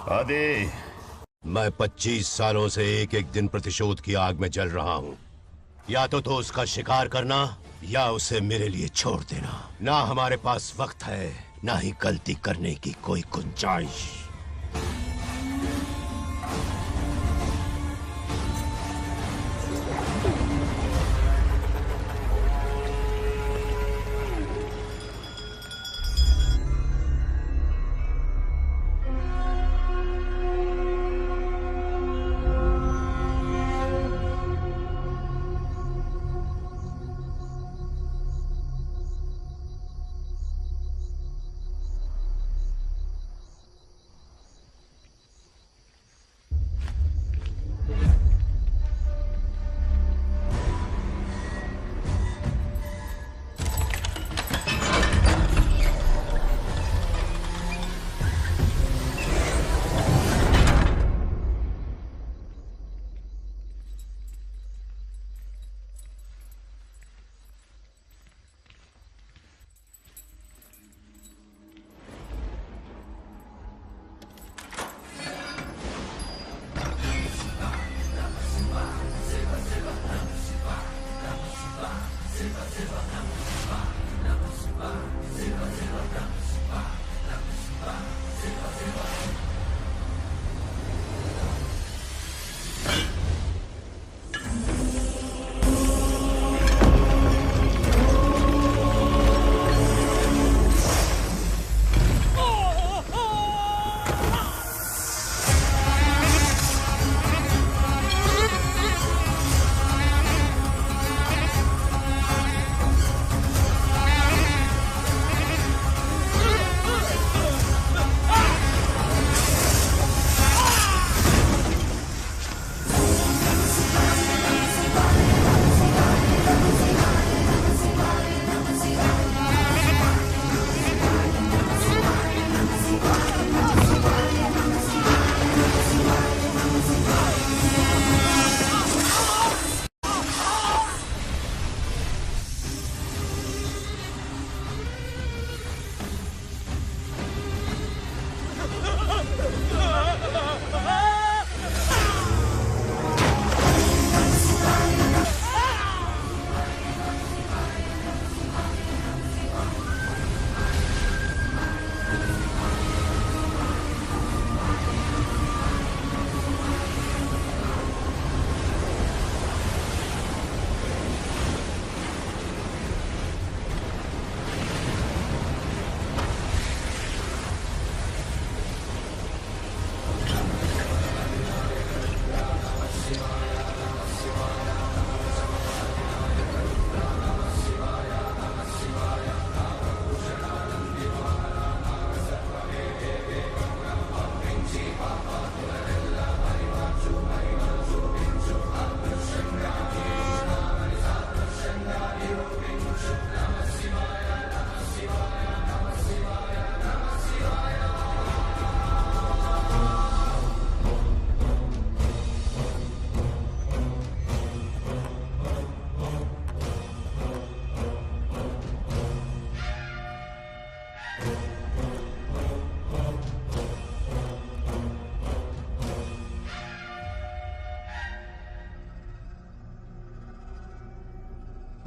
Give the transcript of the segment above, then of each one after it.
आदि, मैं 25 सालों से एक एक दिन प्रतिशोध की आग में जल रहा हूँ। या तो उसका शिकार करना या उसे मेरे लिए छोड़ देना। ना हमारे पास वक्त है, ना ही गलती करने की कोई गुंजाइश।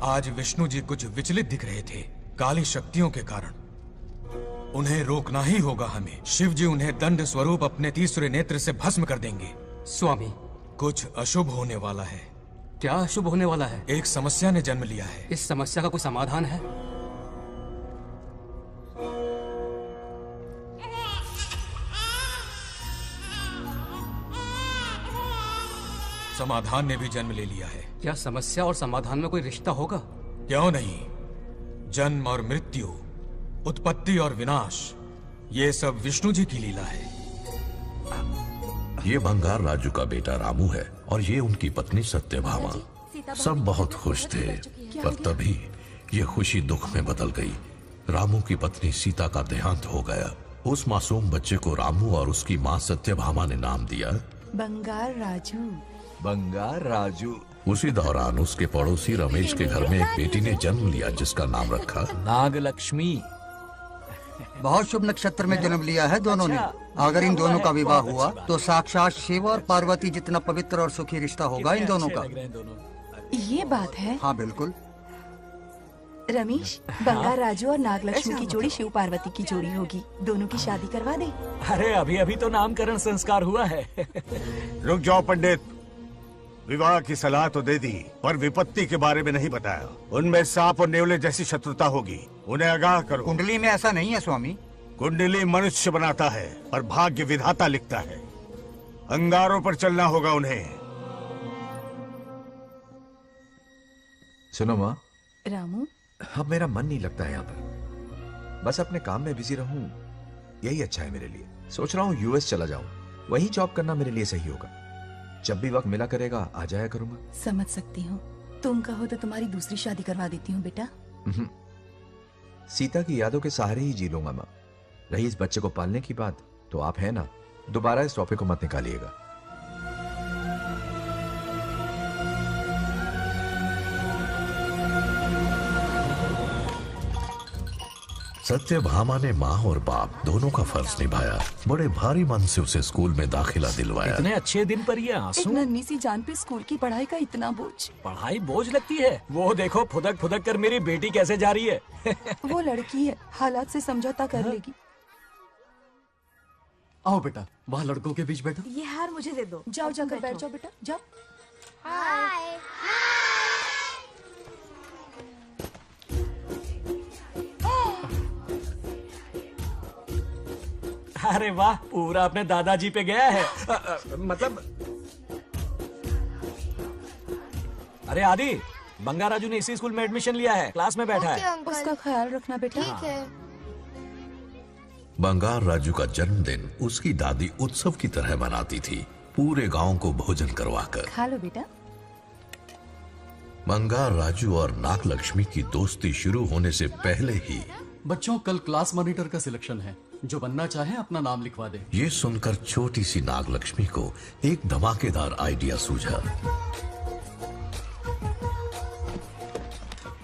आज विष्णु जी कुछ विचलित दिख रहे थे काली शक्तियों के कारण। उन्हें रोकना ही होगा हमें। शिव जी उन्हें दंड स्वरूप अपने तीसरे नेत्र से भस्म कर देंगे। स्वामी, कुछ अशुभ होने वाला है। क्या अशुभ होने वाला है? एक समस्या ने जन्म लिया है। इस समस्या का कोई समाधान है? समाधान ने भी जन्म ले लिया है। क्या समस्या और समाधान में कोई रिश्ता होगा? क्यों नहीं? जन्म और मृत्यु, उत्पत्ति और विनाश, ये सब विष्णु जी की लीला है। ये बंगार राजू का बेटा रामू है और ये उनकी पत्नी सत्यभामा। सब बहुत खुश थे, पर तभी ये खुशी दुख में बदल गई। रामू की पत्नी सीता का देहांत हो गया। उस मासूम बच्चे को रामू और उसकी माँ सत्यभामा ने नाम दिया बंगार राजू। बंगार राजू। उसी दौरान उसके पड़ोसी रमेश के घर में एक बेटी ने जन्म लिया जिसका नाम रखा नागलक्ष्मी। बहुत शुभ नक्षत्र में जन्म लिया है दोनों ने। अगर इन दोनों का विवाह हुआ तो साक्षात शिव और पार्वती जितना पवित्र और सुखी रिश्ता होगा इन दोनों का। ये बात है। हाँ बिल्कुल। रमेश, बंगार राजू और नागलक्ष्मी की जोड़ी शिव पार्वती की जोड़ी होगी। दोनों की शादी करवा दे। अरे अभी अभी तो नामकरण संस्कार हुआ है। रुक जाओ पंडित, विवाह की सलाह तो दे दी पर विपत्ति के बारे में नहीं बताया। उनमें सांप और नेवले जैसी शत्रुता होगी, उन्हें आगाह करो। कुंडली में ऐसा नहीं है स्वामी। कुंडली मनुष्य बनाता है और भाग्य विधाता लिखता है। अंगारों पर चलना होगा उन्हें। सुनो माँ, रामू, अब मेरा मन नहीं लगता है यहाँ पर। बस अपने काम में बिजी रहूं, यही अच्छा है मेरे लिए। सोच रहा हूँ यूएस चला जाऊं, वहीं जॉब करना मेरे लिए सही होगा। जब भी वक्त मिला करेगा आ जाया करूंगा। समझ सकती हूँ। तुम कहो तो तुम्हारी दूसरी शादी करवा देती हूँ बेटा। सीता की यादों के सहारे ही जी लूंगा माँ। रही इस बच्चे को पालने की बात, तो आप है ना, दोबारा इस टॉपिक को मत निकालिएगा। सत्यभामा ने माँ और बाप दोनों का फर्ज निभाया। बड़े भारी मन से उसे स्कूल में दाखिला दिलवाया। इतने अच्छे दिन पर ये आंसू। एक नन्ही सी जान पे स्कूल की पढ़ाई का इतना बोझ। पढ़ाई बोझ लगती है? वो देखो फुदक फुदक कर मेरी बेटी कैसे जा रही है। वो लड़की है, हालात से समझौता कर लेगी। आओ बेटा, वहाँ लड़कों के बीच बैठो। ये हार मुझे दे दो। जाओ जाकर बैठ जाओ बेटा, जाओ। अरे वाह, पूरा अपने दादाजी पे गया है। मतलब अरे आदि, बंगार राजू ने इसी स्कूल में एडमिशन लिया है, क्लास में बैठा है। उसका ख्याल रखना बेटा। ठीक है। बंगार राजू का जन्मदिन उसकी दादी उत्सव की तरह मनाती थी, पूरे गांव को भोजन करवाकर। खा लो बेटा। बंगार राजू और नागलक्ष्मी की दोस्ती शुरू होने से पहले ही बच्चों, कल क्लास मॉनिटर का सिलेक्शन है। जो बनना चाहे अपना नाम लिखवा दे। ये सुनकर छोटी सी नागलक्ष्मी को एक धमाकेदार आइडिया सूझा।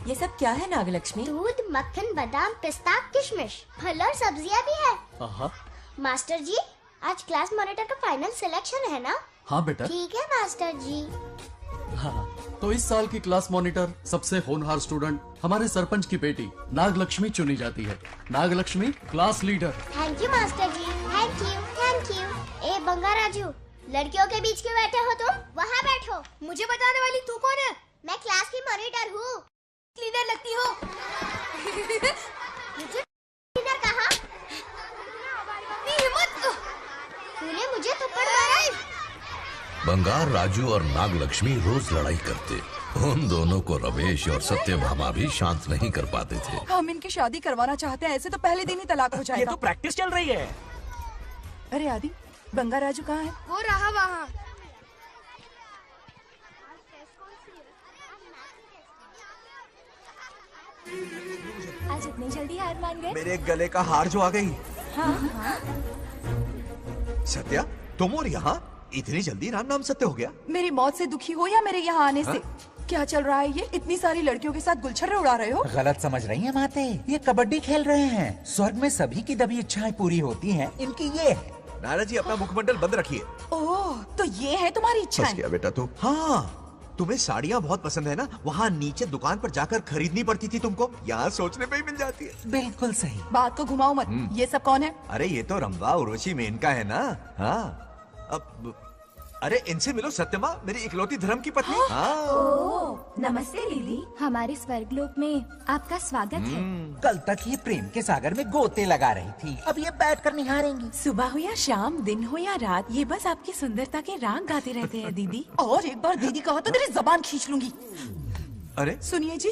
ये सब क्या है नागलक्ष्मी? दूध, मक्खन, बादाम, पिस्ता, किशमिश, फल और सब्जियां भी है। मास्टर जी, आज क्लास मॉनिटर का फाइनल सिलेक्शन है ना? हाँ बेटा। ठीक है मास्टर जी। हाँ, तो इस साल की क्लास मॉनिटर सबसे होनहार स्टूडेंट हमारे सरपंच की बेटी नागलक्ष्मी चुनी जाती है। Nagalakshmi class leader. Thank you master ji, thank you thank you. ए बंगार राजू, लड़कियों के बीच क्यों बैठे हो तुम? वहाँ बैठो। मुझे बताने वाली तू कौन है? मैं क्लास की मॉनिटर हूँ। लीडर लगती हो। मुझे लीडर कहा? हिम्मत! तूने मुझे थप्पड़ मारा। बंगार राजू और नागलक्ष्मी रोज लड़ाई करते। उन दोनों को रमेश और सत्यभामा भी शांत नहीं कर पाते थे। हम इनकी शादी करवाना चाहते हैं, ऐसे तो पहले दिन ही तलाक हो जाएगा। ये तो प्रैक्टिस चल रही है। अरे आदि, बंगार राजू कहाँ है? वो रहा वहाँ। आज इतनी जल्दी हार मान गए? मेरे गले का हार जो आ गई। हाँ। सत्या, तुम और यहाँ इतनी जल्दी राम नाम सत्य हो गया? मेरी मौत से दुखी हो या मेरे यहाँ आने से? क्या चल रहा है ये? इतनी सारी लड़कियों के साथ गुलछर्रे उड़ा रहे हो? गलत समझ रही हैं माते, ये कबड्डी खेल रहे हैं। स्वर्ग में सभी की दबी इच्छाएं पूरी होती हैं, इनकी ये है। नारा जी, अपना मुखमंडल बंद रखिए। ओह, तो ये है तुम्हारी इच्छाएं? बस क्या बेटा तू? हाँ, तुम्हें साड़ियाँ बहुत पसंद है ना? वहाँ नीचे दुकान पर जाकर खरीदनी पड़ती थी तुमको, यहाँ सोचने पे ही मिल जाती है। बिल्कुल सही। बात को घुमाओ मत। ये सब कौन है? अरे ये तो रंभा, उर्वशी, मेनका है ना। हाँ, अब अरे इनसे मिलो सत्यमा, मेरी इकलौती धर्म की पत्नी। नमस्ते दीदी, हमारे स्वर्गलोक में आपका स्वागत है। कल तक ये प्रेम के सागर में गोते लगा रही थी, अब ये बैठकर निहारेंगी। सुबह हो या शाम, दिन हो या रात, ये बस आपकी सुंदरता के राग गाते रहते हैं दीदी। और एक बार दीदी कहा तो तेरी जबान खींच लूंगी। अरे सुनिए जी,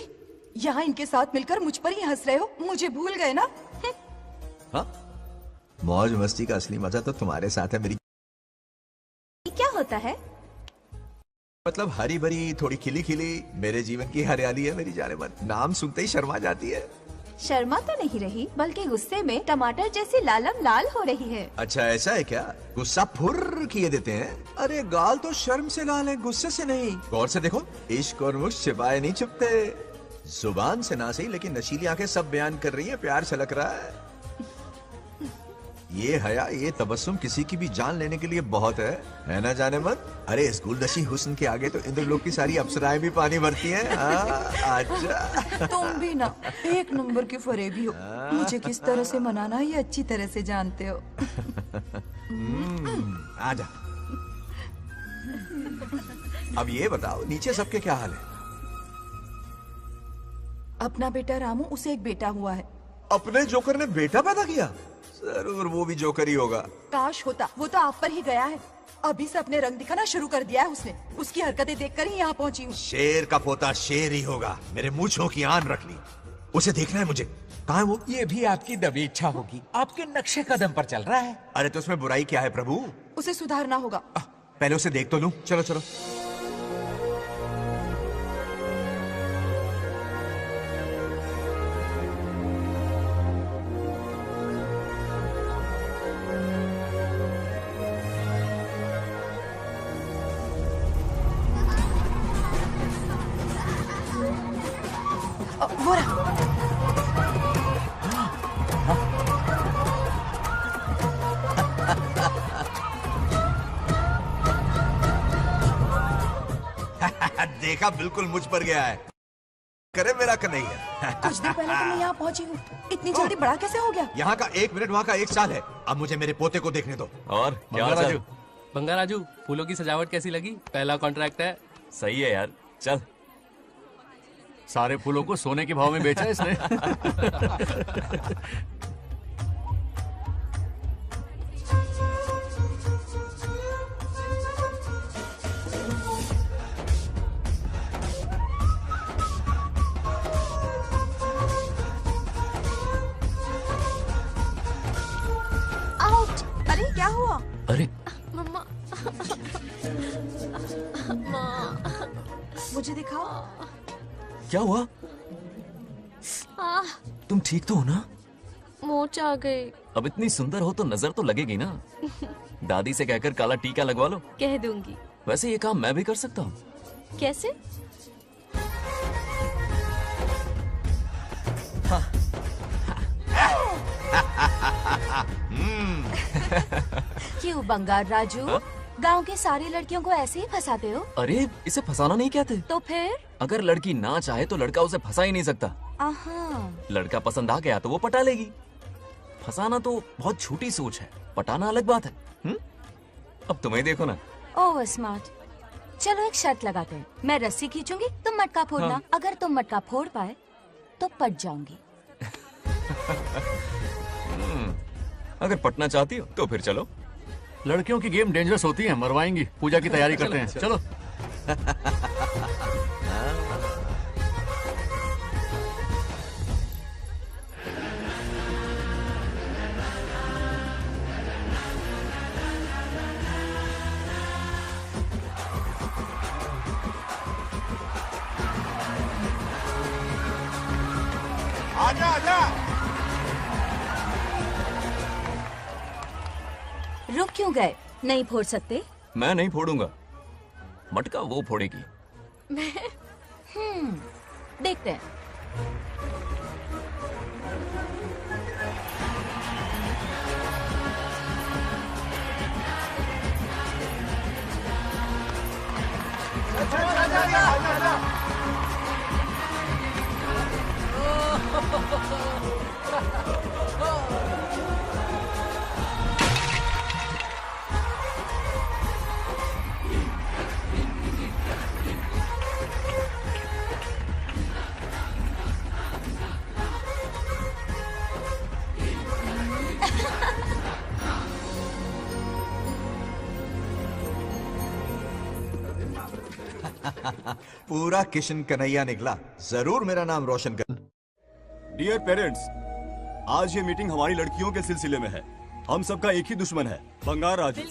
यहाँ इनके साथ मिलकर मुझ पर ही हंस रहे हो, मुझे भूल गए ना? हाँ, मौज मस्ती का असली मजा तो तुम्हारे साथ है मेरी। क्या होता है? मतलब हरी भरी थोड़ी खिली खिली मेरे जीवन की हरियाली है मेरी जाने मन। नाम सुनते ही शर्मा जाती है। शर्मा तो नहीं रही, बल्कि गुस्से में टमाटर जैसी लालम लाल हो रही है। अच्छा ऐसा है क्या? गुस्सा फुर्र किए देते हैं। अरे गाल तो शर्म से लाल है, गुस्से से नहीं। गौर से देखो, इश्क और मुश्क छिपाए नहीं छुपते। जुबान से ना सही, लेकिन नशीली आंखें सब बयान कर रही हैं, प्यार छलक रहा है। ये हया, ये तबस्सुम किसी की भी जान लेने के लिए बहुत है ना जाने मन? अरे इस गुलदशी हुस्न के आगे तो इंद्रलोक की सारी अप्सराएं भी पानी भरती हैं। आजा। तुम भी ना एक नंबर की फरेबी हो। मुझे किस तरह से मनाना ये अच्छी तरह से जानते हो। आजा। अब ये बताओ, नीचे सबके क्या हाल है? अपना बेटा रामू, उसे एक बेटा हुआ है। अपने जोकर ने बेटा पैदा किया? जरूर वो भी जोकर ही होगा। काश होता, वो तो आप पर ही गया है। अभी से अपने रंग दिखाना शुरू कर दिया है उसने। उसकी हरकतें देखकर ही यहाँ पहुँची हूँ। शेर का पोता शेर ही होगा। मेरे मूंछों की आन रख ली। उसे देखना है मुझे। कहाँ है वो? ये भी आपकी दबी इच्छा होगी, आपके नक्शे कदम पर चल रहा है। अरे तो उसमें बुराई क्या है प्रभु? उसे सुधारना होगा। पहले उसे देख तो लूं। चलो चलो। वो रहा। देखा, बिल्कुल मुझ पर गया है। करे मेरा कन्हैया। कुछ दिन पहले तो मैं यहाँ पहुँची हूँ, इतनी जल्दी बड़ा कैसे हो गया? यहाँ का 1 मिनट, वहाँ का 1 साल है। अब मुझे मेरे पोते को देखने दो। और क्या हाल चाल? बंगा राजू, फूलों की सजावट कैसी लगी? पहला कॉन्ट्रैक्ट है। सही है यार, चल। सारे फूलों को सोने के भाव में बेचा है इसने। आउट! अरे क्या हुआ? अरे मम्मा। मुझे दिखाओ। क्या हुआ? तुम ठीक तो हो ना? मोच आ गई। अब इतनी सुंदर हो तो नजर तो लगेगी ना। दादी से कहकर काला टीका लगवा लो। कह दूंगी। वैसे ये काम मैं भी कर सकता हूँ। कैसे? क्यों बंगार राजू? गांव की सारी लड़कियों को ऐसे ही फंसाते हो? अरे इसे फंसाना नहीं कहते। तो फिर? अगर लड़की ना चाहे तो लड़का उसे फंसा ही नहीं सकता। लड़का पसंद आ गया तो वो पटा लेगी। फंसाना तो बहुत छोटी सोच है, पटाना अलग बात है। अब तुम्हें देखो ना। Over smart. चलो एक शर्त लगाते हैं, मैं रस्सी खींचूंगी, तुम मटका फोड़ना। हाँ। अगर तुम मटका फोड़ पाए तो पट जाऊंगी। अगर पटना चाहती हो तो फिर चलो। लड़कियों की गेम डेंजरस होती है, मरवाएंगी। पूजा की तैयारी करते हैं, चलो। आजा आजा। रुक क्यों गए? नहीं फोड़ सकते? मैं नहीं फोड़ूंगा, मटका वो फोड़ेगी। देखते हैं। पूरा किशन कन्हैया निकला, जरूर मेरा नाम रोशन कर। डियर पेरेंट्स, आज ये मीटिंग हमारी लड़कियों के सिलसिले में है। हम सबका एक ही दुश्मन है, बंगार राजू।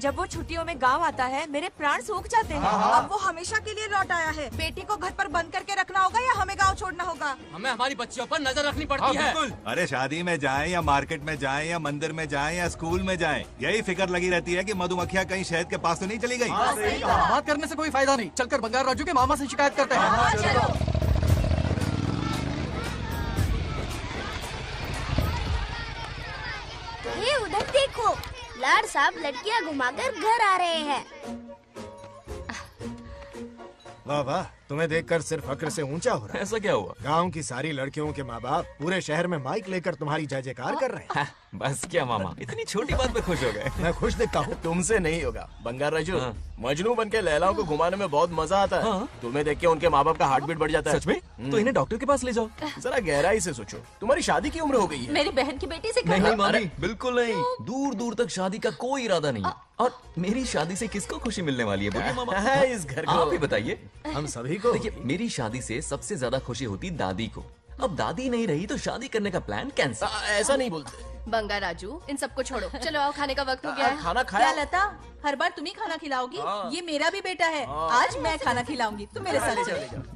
जब वो छुट्टियों में गांव आता है मेरे प्राण सूख जाते हैं। अब वो हमेशा के लिए लौट आया है। बेटी को घर पर बंद करके रखना होगा या हमें गांव छोड़ना होगा? हमें हमारी बच्चियों पर नजर रखनी पड़ती है। अरे शादी में जाएं या मार्केट में जाएं या मंदिर में जाएं या स्कूल में जाएं, यही फिक्र लगी रहती है कि मधुमक्खियाँ कहीं शहद के पास तो नहीं चली गई। बात करने से कोई फायदा नहीं, चलकर बंगार राजू के मामा से शिकायत करते हैं। ये उधर देखो, लाड साहब लड़कियां घुमाकर घर आ रहे हैं। वाह वाह, तुम्हें देखकर सिर्फ फक्र से ऊंचा हो रहा है। ऐसा क्या हुआ? गांव की सारी लड़कियों के माँ बाप पूरे शहर में माइक लेकर तुम्हारी जय जयकार कर रहे हैं। बस क्या मामा, इतनी छोटी बात पे खुश हो गए? मैं खुश दिखता हूँ। तुमसे नहीं होगा बंगार राजू। मजनू बन के लैलाओं को घुमाने में बहुत मजा आता है। तुम्हें देख के उनके माँ बाप का हार्ट बीट बढ़ जाता है। सच में? तो इन्हें डॉक्टर के पास ले जाओ। जरा गहराई से सोचो, तुम्हारी शादी की उम्र हो गई है। मेरी बहन की बेटी से नहीं मामी, बिल्कुल नहीं। दूर दूर तक शादी का कोई इरादा नहीं है। और मेरी शादी से किसको खुशी मिलने वाली है बोलिए मामा? इस घर को आप ही बताइए। हम सभी को। देखिए, मेरी शादी से सबसे ज्यादा खुशी होती दादी को। अब दादी नहीं रही तो शादी करने का प्लान कैंसिल। ऐसा नहीं बोलते बंगार राजू, इन सबको छोड़ो, चलो आओ, खाने का वक्त हो गया है। खाना खाया? क्या लता, हर बार तुम ही खाना खिलाओगी? ये मेरा भी बेटा है। आज मैं खाना खिलाऊंगी, तुम मेरे साथ चलो।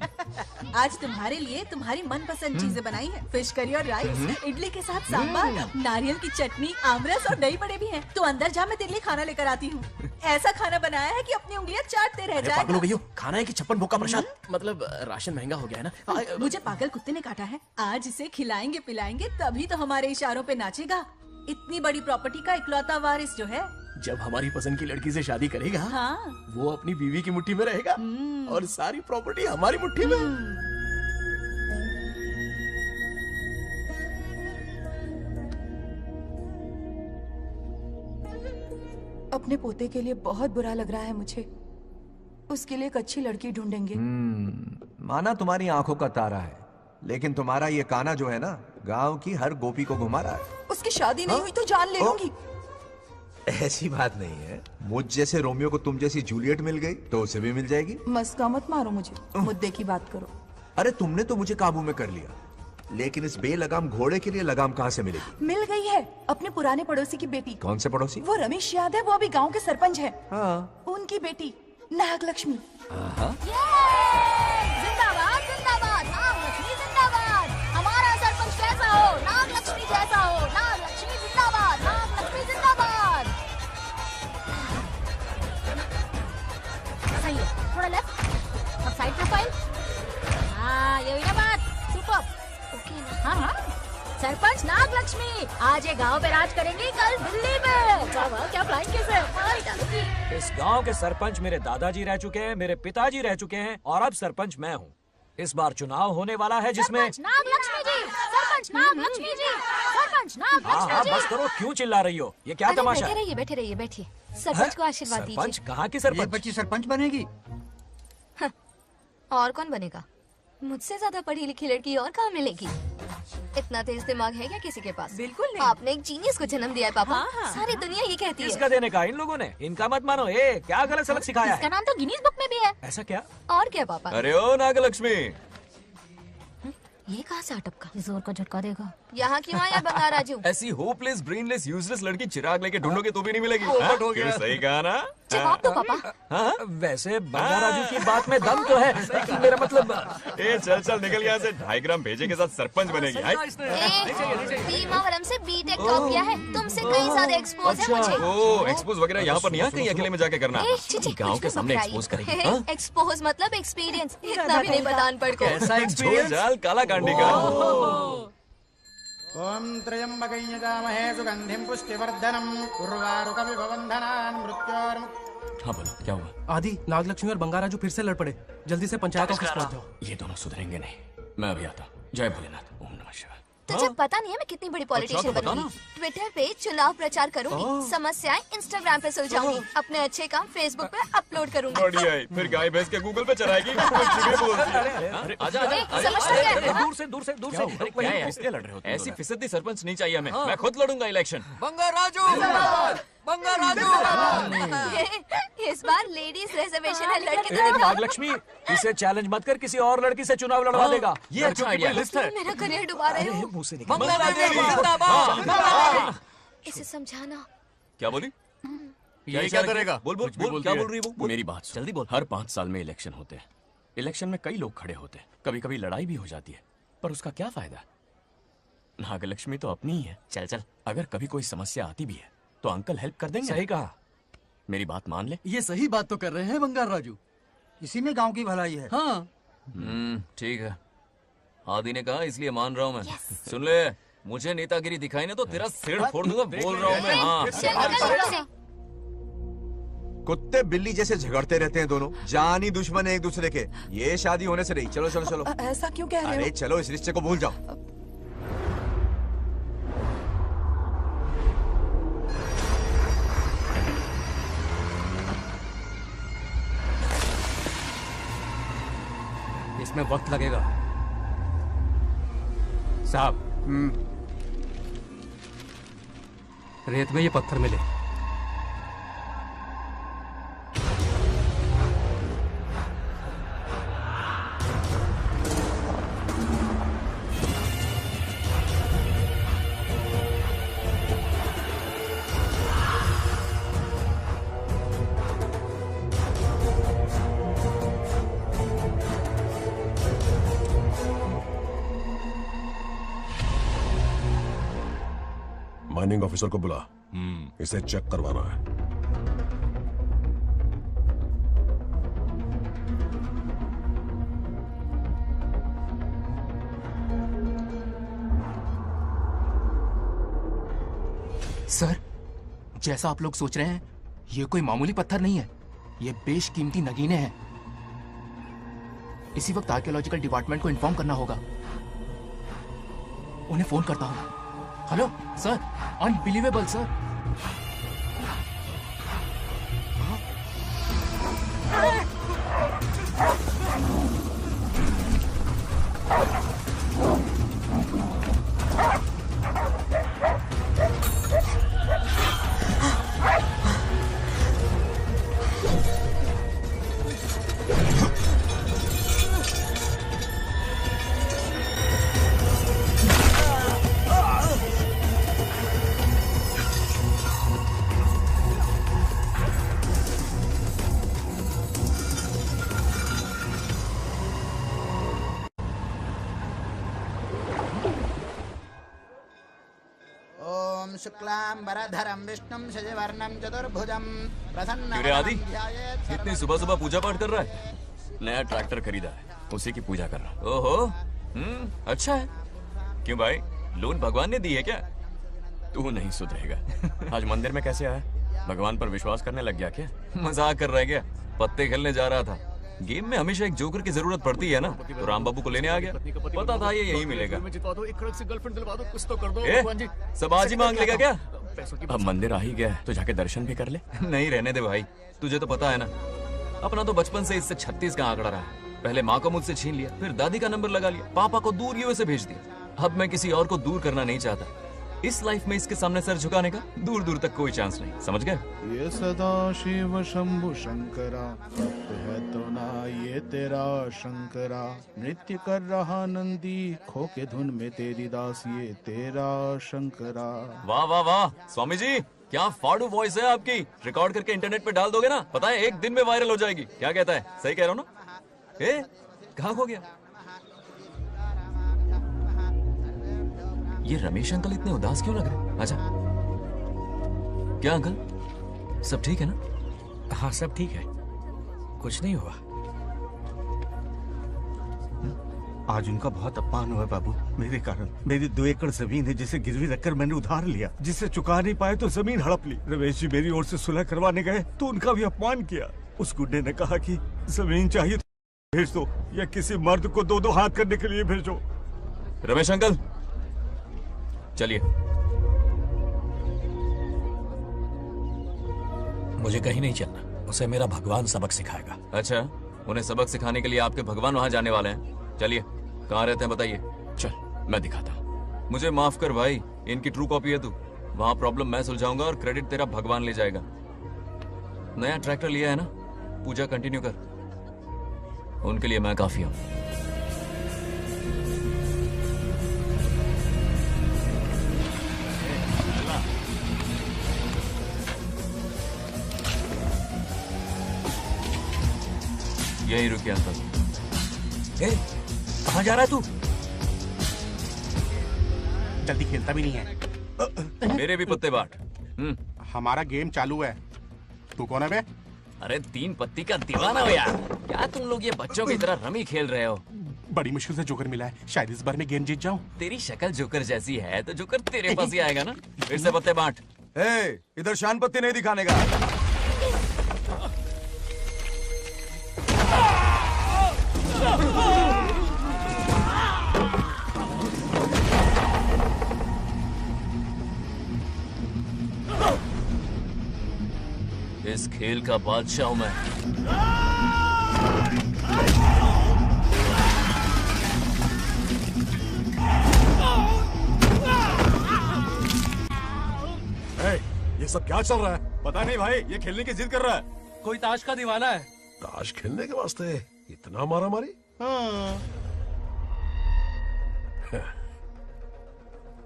आज तुम्हारे लिए तुम्हारी मनपसंद चीजें बनाई है। फिश करी और राइस, इडली के साथ सांभर, नारियल की चटनी, आमरस और दही बड़े भी हैं। तो अंदर जा, मैं तेरे लिए खाना लेकर आती हूँ। ऐसा खाना बनाया है कि अपनी उंगलियां चाटते रह जाए। पागल हो गई हो, खाना है कि छप्पन भोग का प्रसाद? मतलब राशन महंगा हो गया है ना। मुझे पागल कुत्ते ने काटा है। आज इसे खिलाएंगे पिलाएंगे तभी तो हमारे इशारों पे नाचेगा। इतनी बड़ी प्रॉपर्टी का इकलौता वारिस जो है। जब हमारी पसंद की लड़की से शादी करेगा, वो अपनी बीवी की मुट्ठी में रहेगा और सारी प्रॉपर्टी हमारी मुट्ठी में। अपने पोते के लिए बहुत बुरा लग रहा है मुझे। उसके लिए एक अच्छी लड़की ढूंढेंगे। माना तुम्हारी आंखों का तारा है, लेकिन तुम्हारा ये काना जो है ना, गांव की हर गोपी को घुमा रहा है। उसकी शादी नहीं हुई तो जान ले लूंगी। ऐसी बात नहीं है। मुझ जैसे रोमियो को तुम जैसी जूलियट मिल गई तो उसे भी मिल जाएगी। मस्का मत मारो मुझे, मुद्दे की बात करो। अरे तुमने तो मुझे काबू में कर लिया, लेकिन इस बेलगाम घोड़े के लिए लगाम कहाँ से मिलेगी? मिल गई है, अपने पुराने पड़ोसी की बेटी। कौन से पड़ोसी? वो रमेश याद है, वो अभी गांव के सरपंच है। हाँ। उनकी बेटी नागलक्ष्मी। जिंदाबाद जिंदाबाद, नागलक्ष्मी जिंदाबाद। हमारा सरपंच कैसा हो? नागलक्ष्मी जैसा हो। नागलक्ष्मी जिंदाबाद, नागलक्ष्मी जिंदाबाद। सही है, थोड़ा लेफ्ट, अब साइड प्रोफाइल। हाँ, ये हुई ना बात। सुपर। हाँ हाँ, सरपंच नागलक्ष्मी आज ये गांव पे राज करेंगी, कल दिल्ली में। क्या फ्लाइंग किस है? इस गांव के सरपंच मेरे दादाजी रह चुके हैं, मेरे पिताजी रह चुके हैं और अब सरपंच मैं हूँ। इस बार चुनाव होने वाला है जिसमें नागलक्ष्मी जी, सरपंच नागलक्ष्मी जी, सरपंच नागलक्ष्मी जी। बस करो, क्यों चिल्ला रही हो? ये क्या तमाशा? बैठे रहिए, बैठे रहिए, बैठिए। सरपंच को आशीर्वाद दीजिए। सरपंच? कहाँ की सरपंच? बच्ची सरपंच बनेगी। और कौन बनेगा? मुझसे ज्यादा पढ़ी लिखी लड़की और कहाँ मिलेगी? इतना तेज दिमाग है क्या किसी के पास? बिल्कुल नहीं। आपने एक जीनियस को जन्म दिया है पापा। हाँ। सारी दुनिया ये कहती है। किसका देने का? इन लोगों ने। इनका मत मानो। क्या गलत सलत सिखाया इसका है? नाम तो गिनीज बुक में भी है। ऐसा क्या? और क्या पापा? अरे ओ नागलक्ष्मी, ये कहाँ से अटपका? जोर का झटका देगा। यहाँ क्यों आया बंगार राजू? ऐसी होपलेस ब्रेनलेस यूजलेस लड़की चिराग लेके ढूंढोगे तो भी नहीं मिलेगी। पोपट हो गया। सही कहा ना? जवाब दो पापा। हाँ? वैसे बंगार राजू की बात में दम तो है, लेकिन मेरा मतलब। चल चल निकल यहाँ से। 2.5 ग्राम भेजे के साथ सरपंच बनेगी। भीमावरम से बीटेक टॉप किया है, तुमसे कई ज्यादा एक्सपोज है मुझे। ओ, एक्सपोज वगैरह यहाँ पर नहीं है, कहीं अकेले में जाके करना। गाँव के सामने एक्सपोज करेगी। एक्सपोज मतलब एक्सपीरियंस, इतना भी नहीं पता अनपढ़ को। ऐसा एक्सपीरियंस? जाल काला कांडी का। ओम त्र्यंबकं यजामहे सुगंधिं पुष्टिवर्धनम् उर्वारुकमिव बन्धनान् मृत्योर्मुक्तिः। हाँ बोलो, क्या हुआ? आदि, नागलक्ष्मी और बंगार राजू फिर से लड़ पड़े। जल्दी से पंचायत ऑफिस पहुंच जाओ। ये दोनों सुधरेंगे नहीं। मैं अभी आता। जय भोलेनाथ। ओम नमः शिवाय। तुझे पता नहीं है मैं कितनी बड़ी पॉलिटिशियन बनूंगी। ट्विटर पे चुनाव प्रचार करूंगी, समस्याएं इंस्टाग्राम पे सुलझाऊंगी, अपने अच्छे काम फेसबुक पे अपलोड करूंगी। बढ़िया है, फिर गाय भैंस के गूगल पे चराएगी। दूर से किसके लड़ रहे हो? ऐसी फिसदी सरपंच नहीं चाहिए हमें। मैं खुद लड़ूंगा इलेक्शन। बंगार राजू, बंगार राजू। इस बार लेडीज रिजर्वेशन है, लड़के ए, नागलक्ष्मी, इसे चैलेंज मत कर, किसी और लड़की से चुनाव लड़वा देगा। ये अच्छा आइडिया लिस्ट है। मेरा करियर डुबा रहे हो। मुंह से इसे समझाना। क्या बोली? ये क्या करेगा? बोल बोल बोल, क्या बोल रही है वो? मेरी बात सुन। जल्दी बोल। हर 5 साल में इलेक्शन होते हैं। इलेक्शन में कई लोग खड़े होते हैं, कभी कभी लड़ाई भी हो जाती है, पर उसका क्या फायदा? नागलक्ष्मी तो अपनी ही है। चल चल, अगर कभी कोई समस्या आती भी है तो अंकल हेल्प कर देंगे। सही कहा। मेरी बात मान ले। ये सही बात तो कर रहे हैं बंगार राजू। इसी में गांव की भलाई है। हाँ ठीक है। आदि ने कहा इसलिए मान रहा हूँ मैं। सुन ले, मुझे नेतागिरी दिखाई ना तो तेरा सिर फोड़ दूंगा। बोल रहा हूँ मैं। हाँ, कुत्ते बिल्ली जैसे झगड़ते रहते हैं दोनों, जानी दुश्मन है एक दूसरे के। ये शादी होने से नहीं। चलो चलो चलो। ऐसा क्यों कह रहे हो? अरे चलो, इस रिश्ते को भूल जाओ। इसमें वक्त लगेगा साहब। रेत में ये पत्थर मिले। माइनिंग ऑफिसर को बुला, इसे चेक करवाना है। सर, जैसा आप लोग सोच रहे हैं, ये कोई मामूली पत्थर नहीं है। ये बेशकीमती नगीने हैं। इसी वक्त आर्कियोलॉजिकल डिपार्टमेंट को इन्फॉर्म करना होगा। उन्हें फोन करता हूं। Hello sir, unbelievable sir. शुक्लांबरधरं विष्णुं शशिवर्णं चतुर्भुजं प्रसन्नं क्यों आदि, इतनी सुबह सुबह पूजा पाठ कर रहा है? नया ट्रैक्टर खरीदा है, उसी की पूजा कर रहा हूँ। ओहो, अच्छा है। क्यों भाई, लोन भगवान ने दी है क्या? तू नहीं सुधरेगा। आज मंदिर में कैसे आया? भगवान पर विश्वास करने लग गया क्या? मजाक कर रहा है क्या? पत्ते खेलने जा रहा था। गेम में हमेशा एक जोकर की जरूरत पड़ती है ना, तो राम बाबू को लेने आ गया। पता था ये यही मिलेगा। सब आज ही मांग लेगा क्या? अब मंदिर आ ही गया है तो जाके दर्शन भी कर ले। नहीं, रहने दे भाई, तुझे तो पता है ना, अपना तो बचपन से इससे 36 का आंकड़ा रहा है। पहले माँ को मुझसे छीन लिया, फिर दादी का नंबर लगा लिया, पापा को दूर यूएसए भेज दिया। अब मैं किसी और को दूर करना नहीं चाहता। इस लाइफ में इसके सामने सर झुकाने का दूर दूर तक कोई चांस नहीं, समझ गए? ये सदा शिव शंभु शंकरा, तप है तो ना ये तेरा शंकरा। नृत्य कर रहा नंदी, खो के धुन में तेरी दास, ये तेरा शंकरा। वाह वाह वाह, स्वामी जी क्या फाड़ू वॉइस है आपकी। रिकॉर्ड करके इंटरनेट पे डाल दोगे ना, पता है 1 दिन में वायरल हो जाएगी। क्या कहता है? सही कह रहा हूँ ना? कहाँ खो गया ये रमेश अंकल? इतने उदास क्यों लग रहे? आजा। क्या अंकल, सब ठीक है ना? हाँ सब ठीक है, कुछ नहीं हुआ। आज उनका बहुत अपमान हुआ बाबू, मेरे कारण। मेरी 2 एकड़ जमीन है जिसे गिरवी रखकर मैंने उधार लिया, जिसे चुका नहीं पाए तो जमीन हड़प ली। रमेश जी मेरी ओर से सुलह करवाने गए तो उनका भी अपमान किया। उस गुड्डे ने कहा कि जमीन चाहिए तो भेज दो, या किसी मर्द को 2-2 हाथ करने के लिए भेजो। रमेश अंकल चलिए। मुझे कहीं नहीं चलना, उसे मेरा भगवान सबक सिखाएगा। अच्छा, उन्हें सबक सिखाने के लिए आपके भगवान वहां जाने वाले हैं? चलिए, कहाँ रहते हैं बताइए। चल मैं दिखाता हूँ। मुझे माफ कर भाई, इनकी ट्रू कॉपी है तू। वहां प्रॉब्लम मैं सुलझाऊंगा और क्रेडिट तेरा भगवान ले जाएगा। नया ट्रैक्टर लिया है ना, पूजा कंटिन्यू कर। उनके लिए मैं काफी हूं। यही रुकिए अंकल। कहाँ जा रहा है तू? जल्दी खेलता भी नहीं है। मेरे भी पत्ते बांट। हमारा गेम चालू है। तू कौन है बे? अरे 3 पत्ती का दीवाना हो यार। क्या तुम लोग ये बच्चों की तरह रमी खेल रहे हो? बड़ी मुश्किल से जोकर मिला है, शायद इस बार में गेम जीत जाऊं। तेरी शक्ल जोकर जैसी है तो जोकर तेरे पास ही आएगा ना। फिर से पत्ते बांट। इधर शान पत्ती नहीं दिखाने का। इस खेल का बादशाह हूं मैं। ये सब क्या चल रहा है? पता नहीं भाई, ये खेलने की जिद कर रहा है। कोई ताश का दीवाना है। ताश खेलने के वास्ते इतना मारा मारी?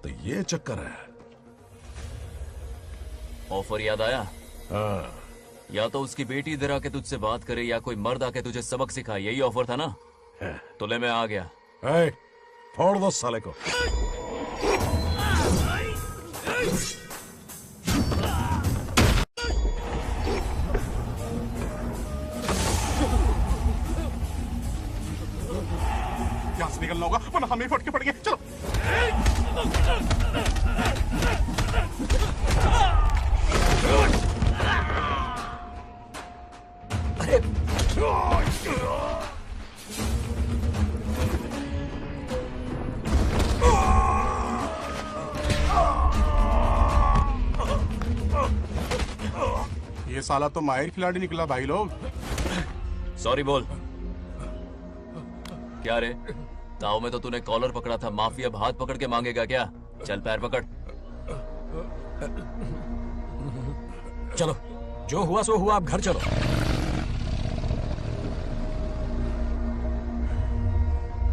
तो ये चक्कर है। ऑफर याद आया? हाँ। या तो उसकी बेटी इधर आके तुझसे बात करे या कोई मर्द आके तुझे सबक सिखाए, यही ऑफर था ना? तो ले मैं आ गया। फोड़ दो साले को। यहाँ से निकलना होगा वरना हमें फटके पड़ेंगे। चलो। ये साला तो माहिर खिलाड़ी निकला भाई लोग। सॉरी बोल। क्या रे, ताऊ में तो तूने कॉलर पकड़ा था, माफी अब हाथ पकड़ के मांगेगा क्या? चल पैर पकड़। चलो, जो हुआ सो हुआ, अब घर चलो।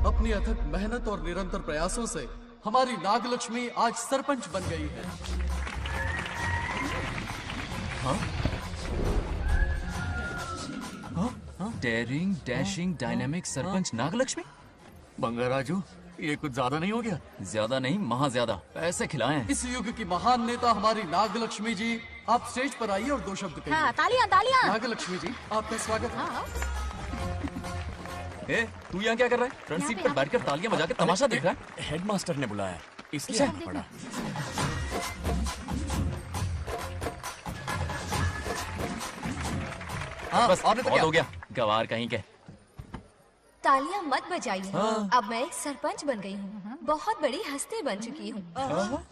अपनी अथक मेहनत और निरंतर प्रयासों से हमारी नागलक्ष्मी आज सरपंच बन गई है। Daring, dashing, dynamic sarpanch Nagalakshmi? Bangarraju, ये कुछ ज्यादा नहीं हो गया? ज्यादा नहीं, महा ज्यादा। पैसे खिलाएं। इस युग की महान नेता हमारी नागलक्ष्मी जी, आप स्टेज पर आइए और 2 शब्द कहिए। हाँ, तालियां तालियां। नागलक्ष्मी जी, आपका स्वागत है। ए, तू यहाँ क्या कर रहा है? फ्रंट सीट पर बैठकर तालियां बजा के तमाशा देख रहा है? हेडमास्टर ने बुलाया, इसलिए आना पड़ा। बस बहुत हो गया, गवार कहीं के। तालियां मत बजाइए। अब मैं एक सरपंच बन गई हूँ, बहुत बड़ी हस्ती बन चुकी हूँ।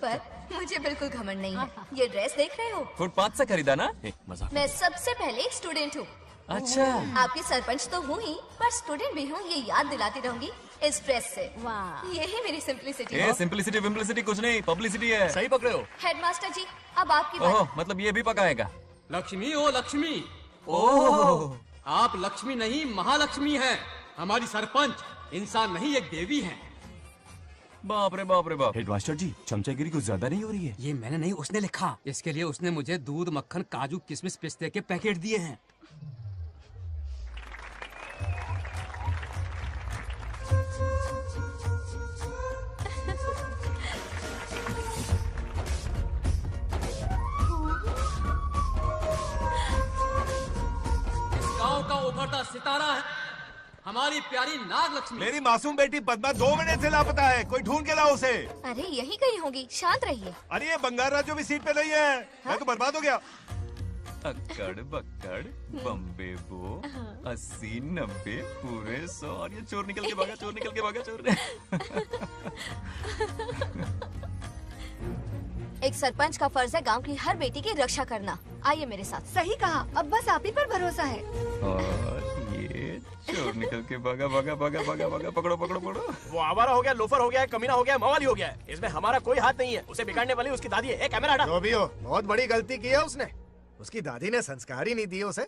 पर मुझे बिल्कुल घमंड नहीं है। ये ड्रेस देख रहे हो? फुटपाथ से खरीदा ना? मजाक। मैं सबसे पहले एक स्टूडेंट हूँ। अच्छा। आपकी सरपंच तो हूँ ही, पर स्टूडेंट भी हूँ, ये याद दिलाती रहूंगी इस ड्रेस से। यही मेरी सिंपलिसिटी है। सिंपलिसिटी विम्पलिसिटी कुछ नहीं, पब्लिसिटी है। सही पकड़े हो। हेडमास्टर जी, अब आपकी बारी। मतलब ये भी पकाएगा? लक्ष्मी, ओ लक्ष्मी। ओह, आप लक्ष्मी नहीं महालक्ष्मी हैं। हमारी सरपंच इंसान नहीं, एक देवी हैं। बाप रे बाप रे बाप। हेडमास्टर जी, चमचागिरी कुछ ज्यादा नहीं हो रही है? ये मैंने नहीं, उसने लिखा। इसके लिए उसने मुझे दूध, मक्खन, काजू, किशमिश, पिस्ते के पैकेट दिए हैं। गांव का उभरता सितारा है हमारी प्यारी नागलक्ष्मी। मेरी मासूम बेटी पद्मा 2 महीने से लापता है, कोई ढूंढ के लाओ उसे। अरे यही कहीं होगी, शांत रहिए। अरे ये बंगाराजू भी सीट पे नहीं है। मैं तो बर्बाद हो गया। अक्कड़ बक्कड़ बम्बे बो 80 90 पूरे 100 और ये चोर निकल के भागा, चोर निकल के भागा, चोर। एक सरपंच का फर्ज है गांव की हर बेटी की रक्षा करना। आइए मेरे साथ। सही कहा, अब बस आप ही पर भरोसा है। और ये चोर निकल के भागा भागा भागा भागा भागा, पकड़ो पकड़ो पकड़ो। वो आवारा हो गया, लोफर हो गया, कमीना हो गया, मवाली हो गया है। इसमें हमारा कोई हाथ नहीं है। उसे बिगाड़ने वाली उसकी दादी है। कैमरा हटा। जो भी हो, बहुत बड़ी गलती की है उसने। उसकी दादी ने संस्कार ही नहीं दिए उसे।